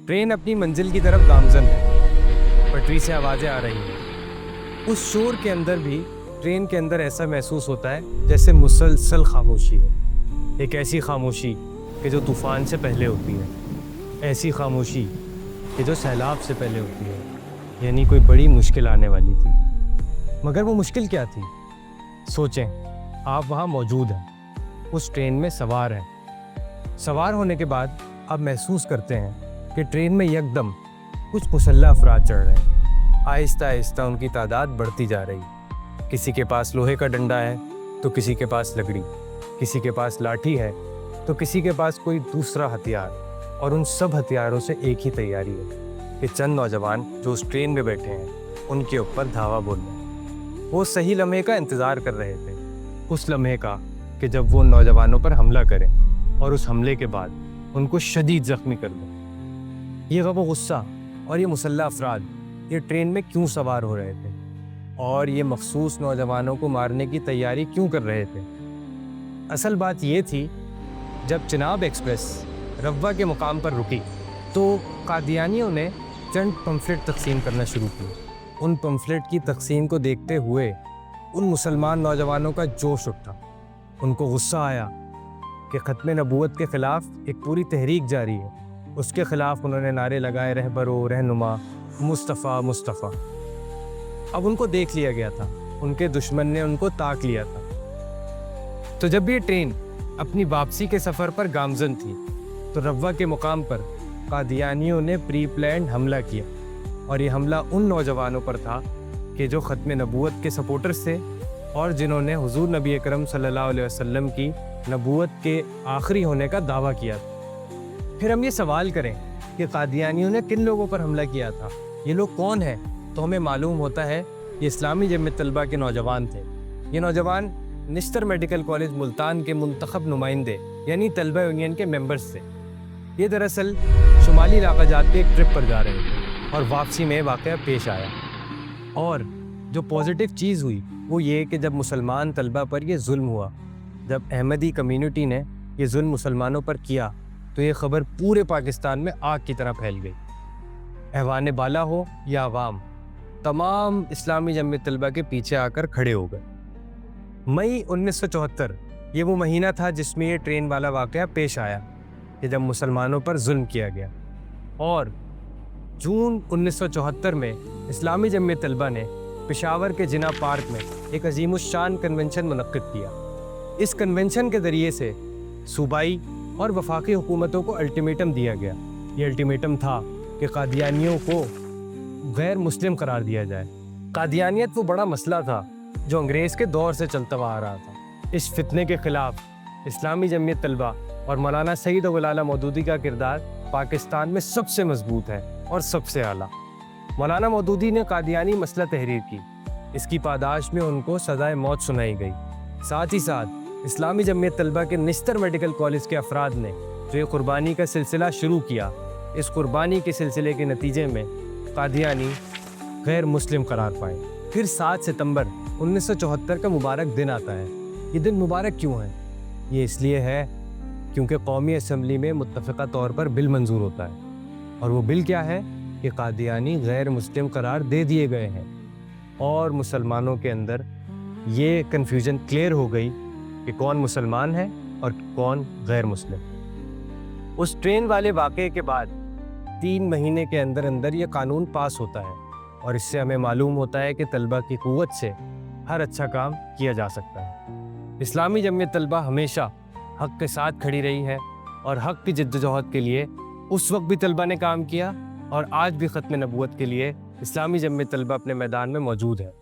Train अपनी मंजिल की तरफ गामजन है। पटरी से आवाज़ें आ रही हैं। उस शोर के अंदर भी ट्रेन के अंदर ऐसा महसूस होता है जैसे मुसलसल खामोशी है। एक ऐसी खामोशी कि जो तूफ़ान से पहले होती है, ऐसी खामोशी कि जो सैलाब से पहले होती है, यानी कोई बड़ी मुश्किल आने वाली थी। मगर वो मुश्किल क्या थी? सोचें, आप वहाँ मौजूद हैं, उस ट्रेन में सवार हैं। सवार होने के बाद आप महसूस करते हैं कि ट्रेन में यकदम कुछ मुसल्लह अफराद चढ़ रहे हैं। आहिस्ता आहिस्ता उनकी तादाद बढ़ती जा रही। किसी के पास लोहे का डंडा है तो किसी के पास लकड़ी, किसी के पास लाठी है तो किसी के पास कोई दूसरा हथियार, और उन सब हथियारों से एक ही तैयारी है कि चंद नौजवान जो उस ट्रेन में बैठे हैं उनके ऊपर धावा बोलना। वो सही लम्हे का इंतज़ार कर रहे थे, उस लम्हे का कि जब वो नौजवानों पर हमला करें और उस हमले के बाद उनको शदीद ज़ख्मी कर दें। ये गम गुस्सा और ये मुसल्लह अफराद ये ट्रेन में क्यों सवार हो रहे थे और ये मखसूस नौजवानों को मारने की तैयारी क्यों कर रहे थे? असल बात ये थी, जब चिनाब एक्सप्रेस रव्वा के मुकाम पर रुकी तो कादियानियों ने चंद पम्फलेट तकसीम करना शुरू किए। उन पम्फलेट की तकसीम को देखते हुए उन मुसलमान नौजवानों का जोश उठा। उनको गुस्सा आया कि ख़त्म नबूवत के ख़िलाफ़ एक पूरी तहरीक जारी है। उसके ख़िलाफ़ उन्होंने नारे लगाए, रहबरो, रहनुमा, मुस्तफ़ा मुस्तफ़ा। अब उनको देख लिया गया था, उनके दुश्मन ने उनको ताक लिया था। तो जब ये ट्रेन अपनी वापसी के सफ़र पर गामजन थी तो रव्वा के मुकाम पर कादियानियों ने प्री प्लान्ड हमला किया, और ये हमला उन नौजवानों पर था कि जो ख़त्म नबूवत के सपोर्टर्स थे और जिन्होंने हुज़ूर नबी अकरम सल्लल्लाहु अलैहि वसल्लम की नबूवत के आखिरी होने का दावा किया था। फिर हम ये सवाल करें कि कादियानियों ने किन लोगों पर हमला किया था, ये लोग कौन हैं, तो हमें मालूम होता है ये इस्लामी जमियत तलबा के नौजवान थे। ये नौजवान निश्तर मेडिकल कॉलेज मुल्तान के मुंतखब नुमाइंदे यानी तलबा यूनियन के मेंबर्स थे। ये दरअसल शुमाली इलाका जात के एक ट्रिप पर जा रहे थे और वापसी में वाक़या पेश आया। और जो पॉजिटिव चीज़ हुई वो ये कि जब मुसलमान तलबा पर यह जुल्म हुआ, जब अहमदी कम्यूनिटी ने ये जुल्म मुसलमानों पर किया, तो ये ख़बर पूरे पाकिस्तान में आग की तरह फैल गई। ऐवान बाला हो या अवाम, तमाम इस्लामी जमियत तलबा के पीछे आकर खड़े हो गए। मई 1974 ये वो महीना था जिसमें ये ट्रेन वाला वाक़या पेश आया कि जब मुसलमानों पर जुल्म किया गया। और जून 1974 में इस्लामी जमियत तलबा ने पेशावर के जिना पार्क में एक अजीमुश्शान कन्वेंशन मुनक्किद किया। इस कन्वेंशन के ज़रिए से सूबाई और वफाकी हुकूमतों को अल्टीमेटम दिया गया। ये अल्टीमेटम था कि कादियानियों को गैर मुस्लिम करार दिया जाए। कादियानियत वो बड़ा मसला था जो अंग्रेज़ के दौर से चलता हुआ आ रहा था। इस फितने के ख़िलाफ़ इस्लामी जमियत तलबा और मौलाना सईद गुल आला मौदूदी का किरदार पाकिस्तान में सबसे मजबूत है और सबसे आला। मौलाना मौदूदी ने कादियानी मसला तहरीर की, इसकी पादाश में उनको सज़ाए मौत सुनाई गई। साथ ही साथ इस्लामी जमियत तलबा के निश्तर मेडिकल कॉलेज के अफराद ने जो ये कुर्बानी का सिलसिला शुरू किया, इस कुर्बानी के सिलसिले के नतीजे में कादियानी गैर मुस्लिम करार पाए। फिर 7 सितंबर 1974 का मुबारक दिन आता है। ये दिन मुबारक क्यों है? ये इसलिए है क्योंकि कौमी असम्बली में मुत्तफ़िक़ा तौर पर बिल मंजूर होता है, और वो बिल क्या है कि कादियानी गैर मुस्लिम करार दे दिए गए हैं। और मुसलमानों के अंदर ये कन्फ्यूजन क्लियर हो गई कि कौन मुसलमान है और कौन गैर मुस्लिम। उस ट्रेन वाले वाक़े के बाद 3 महीने के अंदर अंदर ये कानून पास होता है, और इससे हमें मालूम होता है कि तलबा की क़ुव्वत से हर अच्छा काम किया जा सकता है। इस्लामी जमियत तलबा हमेशा हक़ के साथ खड़ी रही है, और हक़ की जद्दोजहद के लिए उस वक्त भी तलबा ने काम किया, और आज भी ख़त्म नबूवत के लिए इस्लामी जमियत तलबा अपने मैदान में मौजूद है।